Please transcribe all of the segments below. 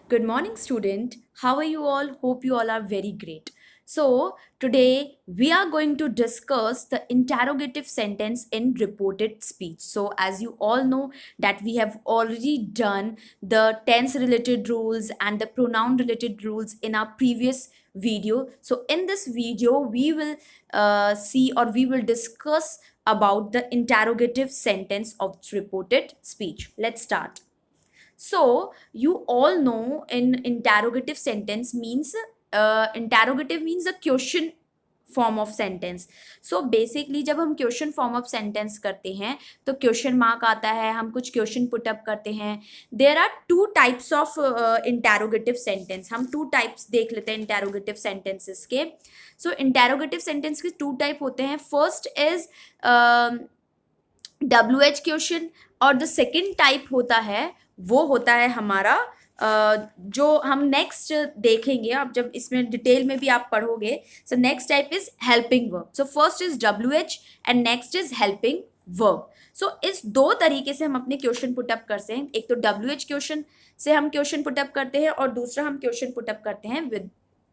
Good morning, student. How are you all? Hope you all are very great. So, today we are going to discuss the interrogative sentence in reported speech. So, as you all know, that we have already done the tense related rules and the pronoun related rules in our previous video. So, in this video, we will see or we will discuss about the interrogative sentence of reported speech. Let's start. So you all know in interrogative sentence means interrogative means a question form of sentence. So basically जब हम question form of sentence करते हैं तो question mark आता है, हम कुछ question put up करते हैं. There are two types of interrogative sentence. हम टू टाइप्स देख लेते हैं इंटेरोगेटिव सेंटेंसेस के. सो इंटेरोगेटिव सेंटेंस के टू टाइप होते हैं. फर्स्ट इज WH क्वेश्चन और द सेकेंड टाइप होता है वो होता है हमारा जो हम नेक्स्ट देखेंगे. अब जब इसमें डिटेल में भी आप पढ़ोगे. So next type is helping verb. So first is WH and next is helping verb. So इस दो तरीके से हम अपने क्वेश्चन पुटअप करते हैं. एक तो WH क्वेश्चन से हम क्वेश्चन पुटअप करते हैं और दूसरा हम क्वेश्चन पुटअप करते हैं with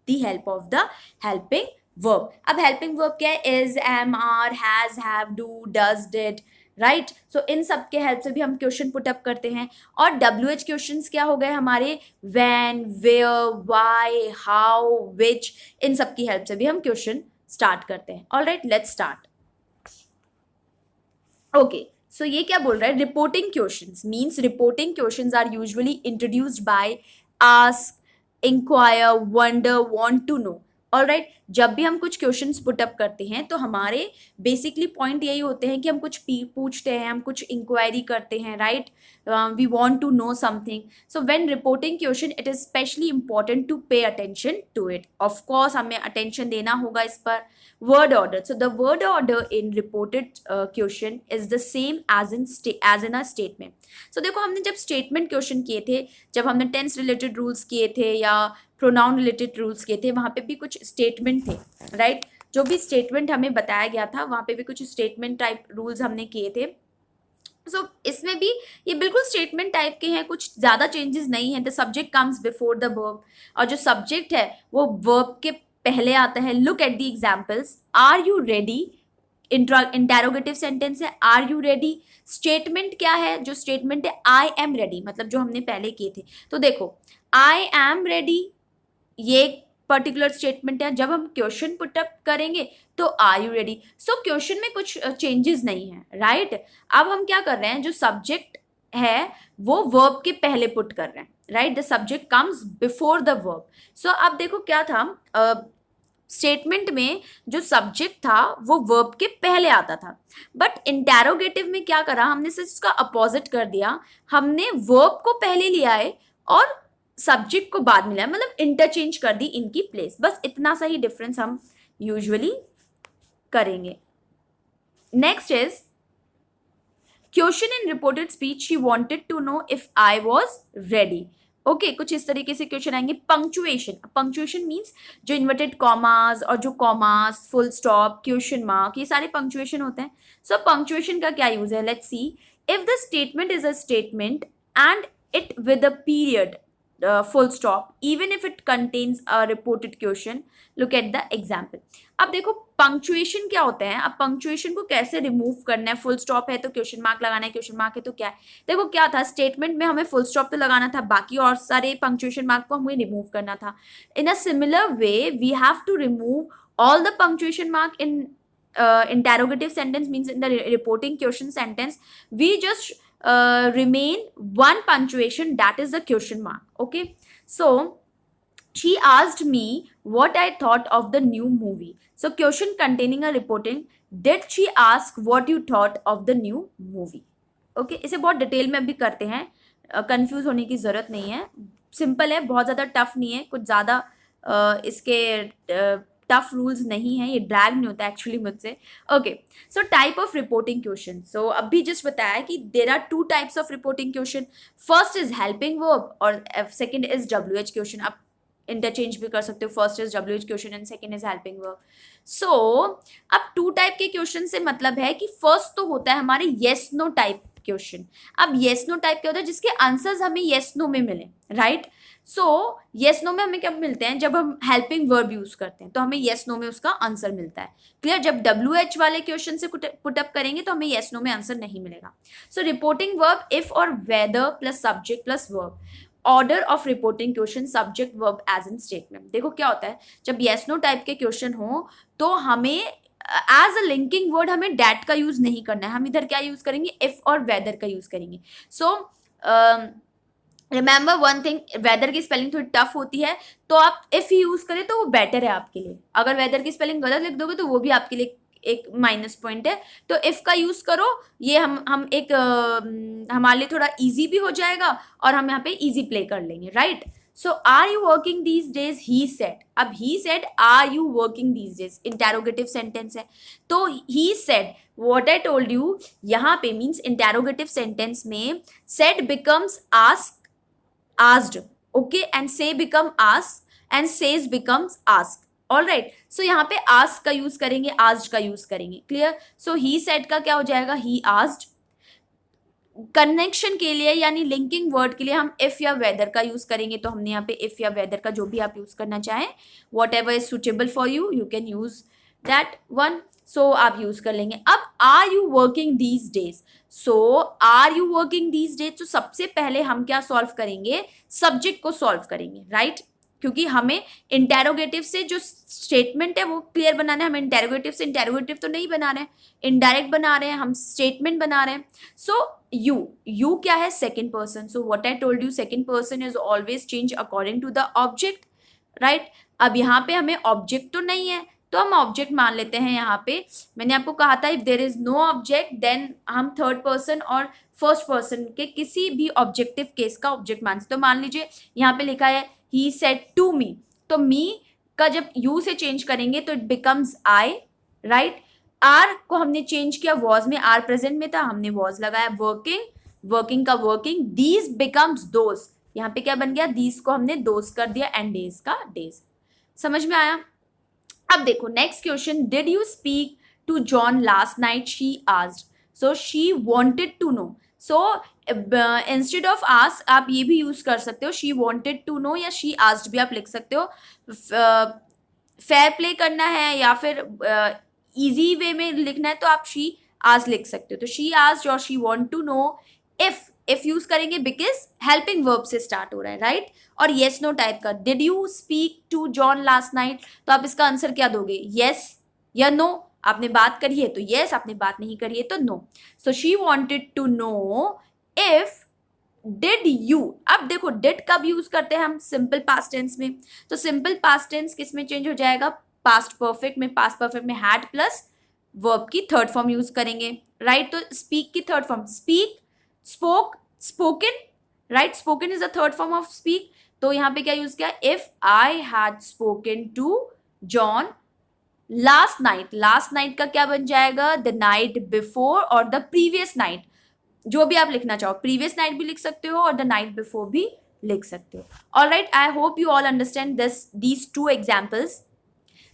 the help of the helping verb. अब हेल्पिंग वर्ब क्या है? Is, am, are, has, have, do, does, did, right. So इन सब के हेल्प से भी हम क्वेश्चन पुटअप करते हैं. और WH क्वेश्चंस क्या हो गए हमारे? व्हेन, वेयर, व्हाई, हाउ, विच, इन सब की हेल्प से भी हम क्वेश्चन स्टार्ट करते हैं. Alright, let's start. Okay, so ये क्या बोल रहा है? Reporting questions means reporting questions are usually introduced by ask, inquire, wonder, want to know. All right, जब भी हम कुछ क्वेश्चंस पुटअप करते हैं तो हमारे बेसिकली पॉइंट यही होते हैं कि हम कुछ पूछते हैं, हम कुछ इंक्वायरी करते हैं, right. We want to know something. So when reporting question it is specially important to pay attention to it. Of course हमें अटेंशन देना होगा इस पर. Word order. So the word order in reported question is the same as in a statement. So देखो हमने जब statement question किए थे, जब हमने tense related rules किए थे या pronoun related rules किए थे, वहाँ पे भी कुछ statement थे, right? जो भी statement हमें बताया गया था वहाँ पे भी कुछ statement type rules हमने किए थे. सो इसमें भी ये बिल्कुल स्टेटमेंट टाइप के हैं, कुछ ज़्यादा चेंजेस नहीं है. The subject comes before the verb और जो सब्जेक्ट है वो वर्ब के पहले आता है. Look at the examples. Are you ready interrogative sentence है. Are you ready. स्टेटमेंट क्या है? जो स्टेटमेंट है आई एम रेडी, मतलब जो हमने पहले किए थे. तो देखो आई एम रेडी ये पर्टिकुलर स्टेटमेंट है. जब हम क्वेश्चन पुटअप करेंगे तो are you ready. So question में कुछ चेंजेस नहीं है, राइट. अब हम क्या कर रहे हैं? जो सब्जेक्ट है वो वर्ब के पहले पुट कर रहे हैं, right. The subject comes before the verb. So अब देखो क्या था स्टेटमेंट में जो सब्जेक्ट था वो वर्ब के पहले आता था. बट इंटेरोगेटिव में क्या करा हमने? सिर्फ उसका अपोजिट कर दिया. हमने वर्ब को पहले लिया है और सब्जेक्ट को बाद में लिया, मतलब इंटरचेंज कर दी इनकी प्लेस. बस इतना सा ही डिफरेंस हम यूजुअली करेंगे. Next is question in reported speech. She wanted to know if I was ready. Okay, कुछ इस तरीके से क्वेश्चन आएंगे. पंक्चुएशन. पंक्चुएशन मीन्स जो इन्वर्टेड कॉमास और जो commas, full stop, question mark, ये सारे पंक्चुएशन होते हैं. सो पंक्चुएशन का क्या यूज है? Let's see. If the statement is a statement and it with a period, full stop, even if it contains a reported question. Look at the example. अब देखो punctuation क्या होता है. अब पंक्चुएशन को कैसे रिमूव करना है? फुल स्टॉप है तो क्वेश्चन मार्क लगाना है, क्वेश्चन मार्क है तो क्या है? देखो क्या था स्टेटमेंट में हमें फुल स्टॉप तो लगाना था, बाकी और सारे पंक्चुएशन मार्क को हमें रिमूव करना था. In a similar way we have to remove all the punctuation mark in interrogative sentence, means in the reporting question sentence we just remain one punctuation, that is the question mark. Okay, so she asked me what I thought of the new movie. So question containing a reporting. Did she ask what you thought of the new movie? Okay, इसे बहुत detail में अभी करते हैं, confuse होने की ज़रूरत नहीं है. सिंपल है, बहुत ज़्यादा टफ नहीं है, कुछ ज़्यादा इसके टफ रूल्स नहीं है. ये ड्रैग नहीं होता एक्चुअली मुझसे. Okay, so type of reporting question. So अभी जस्ट बताया कि there are two types of reporting question. First is helping verb और सेकंड इज WH क्वेश्चन. आप इंटरचेंज भी कर सकते हो. First is WH question and second is helping verb. So अब टू टाइप के क्वेश्चन से मतलब है कि फर्स्ट तो होता है हमारे येस नो टाइप क्वेश्चन. अब येस नो टाइप क्या होता है? जिसके आंसर्स हमें येस नो में मिले, राइट. सो येस नो में हमें कब मिलते हैं, जब हम हेल्पिंग वर्ब यूज करते हैं तो हमें येस नो में उसका आंसर मिलता है। क्लियर? जब डब्ल्यू एच वाले क्वेश्चन से पुटअप करेंगे तो हमें येस नो में आंसर नहीं मिलेगा। सो रिपोर्टिंग वर्ब इफ और whether plus subject plus verb, order of reporting question subject verb as in statement. देखो क्या होता है, जब येस नो टाइप के क्वेश्चन हो तो हमें एज अ लिंकिंग वर्ड हमें डैट का यूज नहीं करना है, हम इधर क्या यूज करेंगे, इफ और वेदर का यूज करेंगे। So remember one thing, weather की स्पेलिंग थोड़ी टफ होती है तो आप इफ यूज करें तो वो बेटर है आपके लिए। अगर वेदर की स्पेलिंग गलत लिख दोगे तो वो भी आपके लिए एक माइनस पॉइंट है। तो इफ का यूज करो, ये हम एक हमारे लिए थोड़ा इजी भी हो जाएगा और हम यहाँ पे इजी प्ले कर लेंगे, right? So are you working these days, he said. अब he said are you working these days interrogative sentence है, तो he said what I told you यहाँ पे मीन्स इंटेरोगेटिव सेंटेंस में said becomes ask, asked, okay, and say become ask and says becomes ask, all right? So यहाँ पे ask का use करेंगे, asked का यूज करेंगे, क्लियर? so he said का क्या हो जाएगा, he asked। कनेक्शन के लिए यानी लिंकिंग वर्ड के लिए हम इफ या वेदर का यूज करेंगे, तो हमने यहाँ पे इफ या वेदर का जो भी आप यूज करना चाहें, whatever is suitable for you, you can use that one. So आप यूज कर लेंगे। अब are you working these days, so are you working these days, तो सबसे पहले हम क्या सॉल्व करेंगे, सब्जेक्ट को सॉल्व करेंगे, राइट? क्योंकि हमें इंटेरोगेटिव से जो स्टेटमेंट है वो क्लियर बनाना है, हम इंटेरोगेटिव से इंटेरोगेटिव तो नहीं बना रहे हैं, इनडायरेक्ट बना रहे हैं, हम स्टेटमेंट बना रहे हैं। सो यू क्या है, second person. So what I told you, second person is always change according to the object, right? अब यहाँ पे हमें ऑब्जेक्ट तो नहीं है तो हम ऑब्जेक्ट मान लेते हैं। यहाँ पे मैंने आपको कहा था if there is no object then हम थर्ड पर्सन और फर्स्ट पर्सन के किसी भी ऑब्जेक्टिव केस का ऑब्जेक्ट मान सकते। तो मान लीजिए यहाँ पे लिखा है ही सेड टू मी, तो मी का जब यू से चेंज करेंगे तो it becomes I, right? Are को हमने चेंज किया, वॉज में आर प्रेजेंट में था, हमने वॉज लगाया। वर्किंग, वर्किंग का वर्किंग, दीज बिकम्स दोज, यहाँ पे क्या बन गया, दीज को हमने दोज कर दिया एंड डेज का डेज। समझ में आया? अब देखो next question, did you speak to John last night, she asked. So she wanted to know, so instead of ask आप ये भी यूज कर सकते हो, शी वांटेड टू नो या शी आस्क्ड भी आप लिख सकते हो। फेयर प्ले करना है या फिर इजी वे में लिखना है तो आप शी आस्क्ड लिख सकते हो। तो शी आस्क्ड और she want to know, if use करेंगे बिकॉज हेल्पिंग वर्ब से स्टार्ट हो रहा है, राइट? और येस नो टाइप का, did you speak to John last night, तो आप इसका आंसर क्या दोगे, येस या नो? आपने बात करी है तो येस, आपने बात नहीं करी है तो no. So she wanted to know if did you. अब देखो डिड कब यूज करते हैं हम, सिंपल पास्ट टेंस में। तो सिंपल पास्ट टेंस किस में चेंज हो जाएगा, पास्ट परफेक्ट में। पास्ट परफेक्ट में हैड प्लस वर्ब की थर्ड फॉर्म यूज करेंगे, राइट? तो स्पीक की third form speak, spoke, spoken, right? Spoken is the third form of speak. तो यहाँ पे क्या यूज किया, if I had spoken to John last night. Last night का क्या बन जाएगा, द नाइट बिफोर और द प्रीवियस नाइट, जो भी आप लिखना चाहो, प्रीवियस नाइट भी लिख सकते हो और द नाइट बिफोर भी लिख सकते हो। Alright, I hope you all understand these two examples.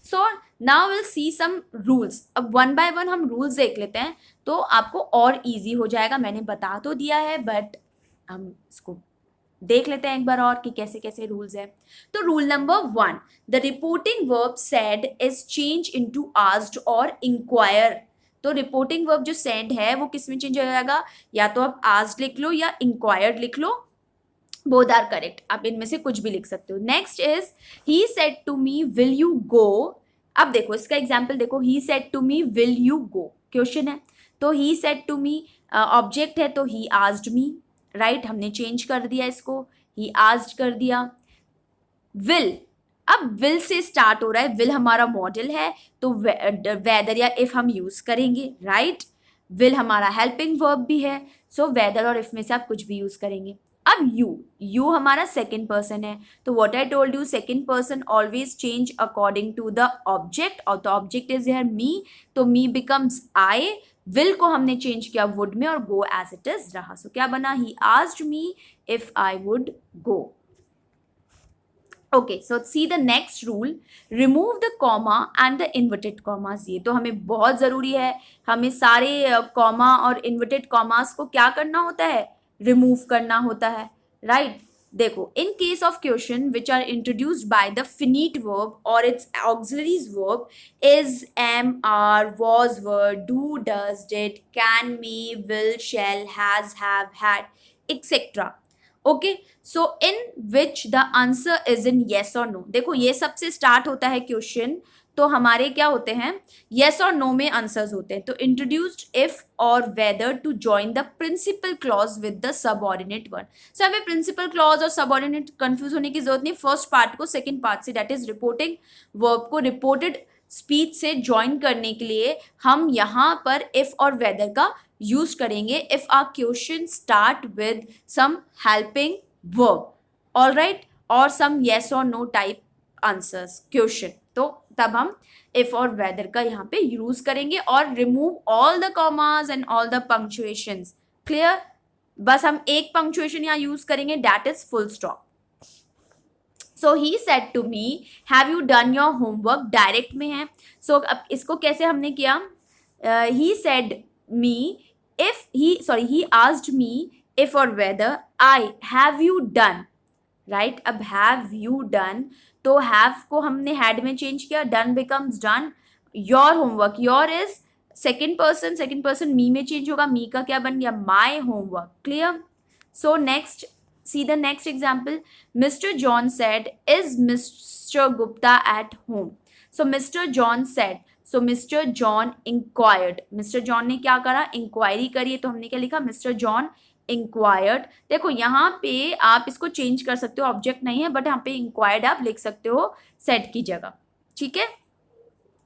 So now will see some rules. अब वन बाय वन हम रूल्स देख लेते हैं तो आपको और इजी हो जाएगा। मैंने बता तो दिया है बट हम इसको देख लेते हैं एक बार और कि कैसे कैसे रूल्स है। तो rule number 1, the reporting verb said is change into asked और इंक्वायर। तो रिपोर्टिंग वर्ब जो सेड है वो किस में चेंज हो जाएगा, या तो आप आस्क्ड लिख लो या इंक्वायर्ड लिख लो, बोथ आर करेक्ट, आप इनमें से कुछ भी लिख सकते हो। Next is he said to me will you go. अब देखो इसका एग्जाम्पल देखो, he said to me will you go question है, तो he said to me object है तो ही आस्क्ड मी, राइट? हमने चेंज कर दिया इसको, ही आस्क्ड कर दिया। विल, अब विल से स्टार्ट हो रहा है, विल हमारा मॉडल है तो वेदर या इफ हम यूज करेंगे, राइट? विल हमारा हेल्पिंग वर्ब भी है, सो वेदर और इफ में से आप कुछ भी यूज करेंगे। अब यू हमारा सेकेंड पर्सन है, तो what I told you, second person always change according to the object, और the object is here me, तो मी बिकम्स आई। विल को हमने चेंज किया वुड में और गो एज इट इज रहा, सो क्या बना, ही asked me if I would go. Okay, so see the next rule, remove the comma and the inverted commas. ये तो हमें बहुत ज़रूरी है, हमें सारे कॉमा और इन्वर्टेड कॉमास को क्या करना होता है, रिमूव करना होता है, राइट? देखो, in case of question which are introduced by the finite verb और its auxiliaries verb is, am, are, was, were, do, does, did, can, may, will, shall, has, have, had, etcetera. Okay, so in which the answer is in yes और no. देखो, ये सबसे start होता है question, तो हमारे क्या होते हैं, येस और नो में आंसर्स होते हैं. तो इंट्रोड्यूस्ड इफ और whether to join the principal clause with the subordinate word. So हमें प्रिंसिपल क्लॉज और सबऑर्डिनेट कंफ्यूज होने की जरूरत नहीं. फर्स्ट पार्ट को सेकंड पार्ट से, दैट इज रिपोर्टिंग वर्ब को रिपोर्टेड स्पीच से ज्वाइन करने के लिए हम यहाँ पर इफ और वेदर का यूज करेंगे. If are question start with some helping verb, all right, और सम येस और नो टाइप आंसर्स क्वेश्चन, तो तब हम इफ और वेदर का यहाँ पे यूज करेंगे और remove all the commas and all the punctuations. Clear? बस हम एक पंक्चुएशन यहाँ यूज करेंगे, that is full stop. So he said to me, have you done your homework, direct में है. सो अब इसको कैसे हमने किया, he said me if he asked me if और whether I have you done, right. अब हैव यू डन, तो हैव को हमने हैड में चेंज किया, done becomes done. Your homework, your is second person me में चेंज होगा, me का क्या बन गया, my homework. Clear? So next, see the next example. Mr. John said, is Mr. Gupta at home? So Mr. John said, so Mr. John inquired. Mr. John ने क्या करा, inquiry करी है, तो हमने क्या लिखा, Mr. John inquired. देखो यहाँ पे आप इसको चेंज कर सकते हो, ऑब्जेक्ट नहीं है, बट यहाँ पे inquired आप लिख सकते हो said की जगह. ठीक है,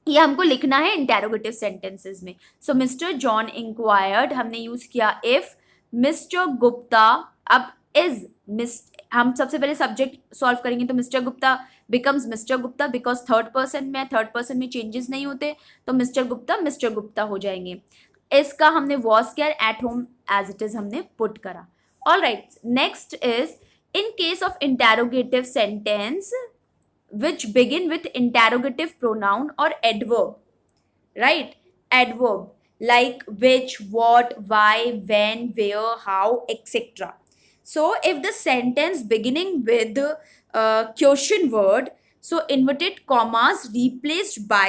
ये हमको लिखना है इंटेरोगेटिव सेंटेंसेस में. सो मिस्टर जॉन इंक्वायर्ड, हमने यूज किया इफ. मिस्टर गुप्ता, अब इज हम सबसे पहले सब्जेक्ट सॉल्व करेंगे, तो mister Gupta becomes mister Gupta because third person में, थर्ड पर्सन में चेंजेस नहीं होते, तो मिस्टर गुप्ता हो जाएंगे. इसका हमने वॉज किया, at home as it is हमने पुट करा. All right, next is in case of interrogative sentence which begin with interrogative pronoun or adverb, right? Adverb like which, what, why, when, where, how, etc. So if the sentence beginning with question word, so inverted commas replaced by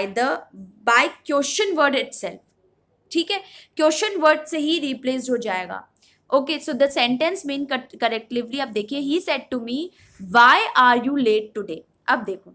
question word itself. ठीक है, question word से ही replace हो जाएगा. Okay, so the sentence mean correctively. अब देखिए, he said to me why are you late today. अब देखो,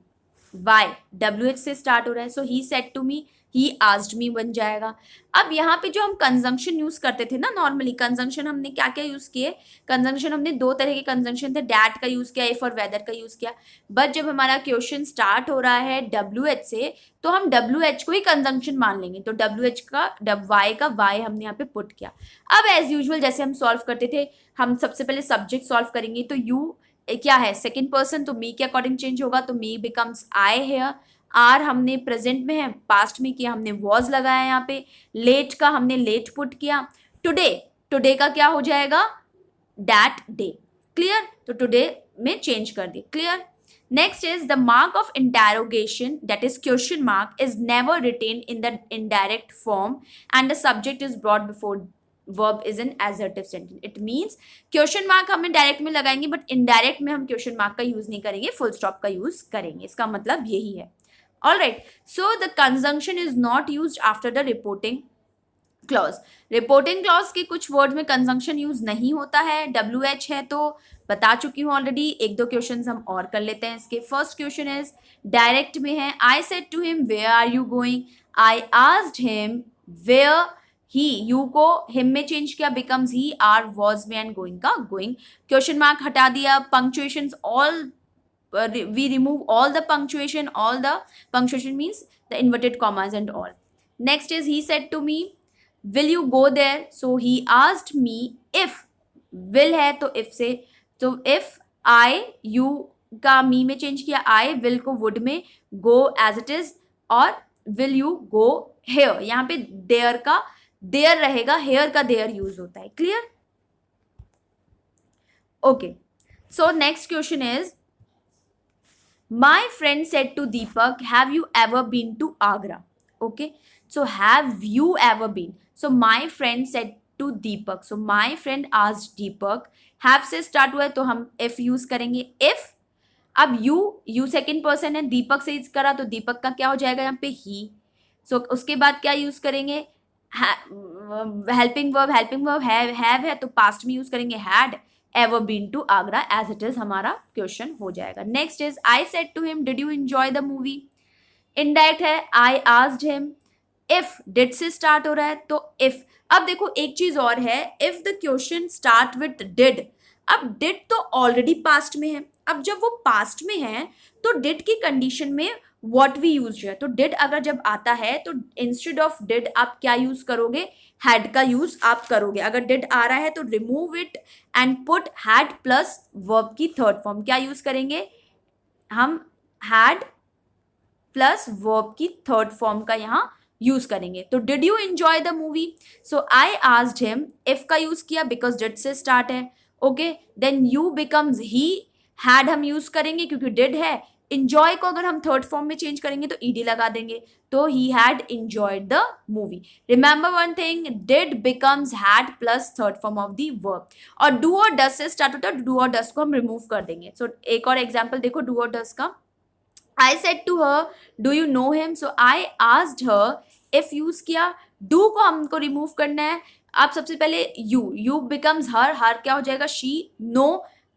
why WH से स्टार्ट हो रहा है, so he said to me, he asked me बन जाएगा. अब यहाँ पे जो हम कंजंक्शन यूज करते थे ना, नॉर्मली कंजंक्शन हमने क्या क्या यूज किए, कंजंक्शन हमने दो तरह के कंजंक्शन थे, डैट का यूज किया, इफ और वेदर का यूज किया. बट जब हमारा क्वेश्चन स्टार्ट हो रहा है WH से, तो हम WH को ही कंजंक्शन मान लेंगे. तो WH का वाई हमने यहाँ पे पुट किया. अब एज यूजुअल जैसे हम सॉल्व करते थे, हम सबसे पहले सब्जेक्ट सॉल्व करेंगे, तो यू क्या है, सेकेंड पर्सन, तो मी के अकॉर्डिंग चेंज होगा, तो me becomes I hair. Are हमने प्रेजेंट में है, पास्ट में किया हमने वॉज लगाया यहाँ पे. लेट का हमने लेट पुट किया. टुडे का क्या हो जाएगा, दैट डे. क्लियर? तो टुडे में चेंज कर दी. Clear? Next is the mark of interrogation, that is question mark, is never written in the indirect form and the subject is brought before verb is an assertive sentence. It means question mark हमें direct में लगाएंगे, but indirect में हम question mark का use नहीं करेंगे, full stop का use करेंगे. इसका मतलब यही है. All right, so the conjunction is not used after the reporting clause. Reporting clause के कुछ वर्ड में कंजंक्शन यूज नहीं होता है. WH है तो बता चुकी हूँ ऑलरेडी. एक दो क्वेश्चन हम और कर लेते हैं इसके. फर्स्ट क्वेश्चन इज डायरेक्ट में है, I said to him where are you going. I asked him where, he, you को हिम में चेंज किया, बिकम्स ही. आर वॉज में एंड गोइंग का गोइंग. क्वेश्चन मार्क हटा दिया. Punctuation all, we remove all the punctuation. All the punctuation means the inverted commas and all. Next is he said to me will you go there. So he asked me if, will है तो if से, तो if I, you का मी में change किया, आई, will को would में, go as it is, और विल यू गो हेयर. यहाँ पे देयर का देयर रहेगा, हेयर का देयर यूज होता है. Clear? Okay, so next question is my friend said to Deepak have you ever been to Agra. Okay, so have you ever been, so my friend said to Deepak, so my friend asked Deepak have से स्टार्ट हुआ है तो हम if use करेंगे if. अब you second person है, दीपक से यूज करा तो दीपक का क्या हो जाएगा यहाँ पे ही। सो उसके बाद क्या यूज करेंगे, हेल्पिंग वर्ब हैव है तो पास्ट में यूज करेंगे had ever been to Agra as it is, हमारा क्वेश्चन हो जाएगा। Next is I said to him did you enjoy the movie. Indirect है, I asked him. If did से स्टार्ट हो रहा है तो इफ। अब देखो एक चीज और है, if the question start with did. अब डिड तो ऑलरेडी पास्ट में है, अब जब वो पास्ट में है तो डिड की कंडीशन में व्हाट वी यूज है, तो डिड अगर जब आता है तो इंस्टेड ऑफ डिड आप क्या यूज करोगे, हैड का यूज आप करोगे। अगर डिड आ रहा है तो remove it and put had plus verb की थर्ड फॉर्म, क्या यूज करेंगे हम, हैड प्लस वर्ब की थर्ड फॉर्म का यहाँ यूज करेंगे। तो did you enjoy the movie, so I asked him, if का यूज किया बिकॉज डिड से स्टार्ट है, okay. Then you becomes he, had हम यूज करेंगे क्योंकि डिड है। इंजॉय को अगर हम थर्ड फॉर्म में चेंज करेंगे तो ईडी लगा देंगे, तो he had enjoyed the movie. Remember one thing, did becomes had plus third form of the verb. और डू और डस से स्टार्ट होता है, डू और डस को हम रिमूव कर देंगे। सो एक और एग्जाम्पल देखो डू और डस का। I said to her, do you know him? So I asked her if use किया, do को हमको रिमूव करना है। आप सबसे पहले you becomes her, her क्या हो जाएगा she, no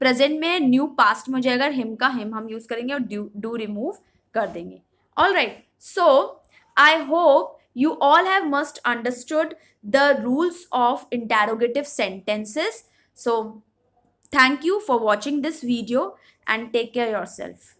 प्रेजेंट में, न्यू पास्ट में हो जाएगा, हिम का हिम हम यूज करेंगे और डू रिमूव कर देंगे। All right, so I hope you all have must understood the rules of interrogative sentences. So thank you for watching this video and take care yourself.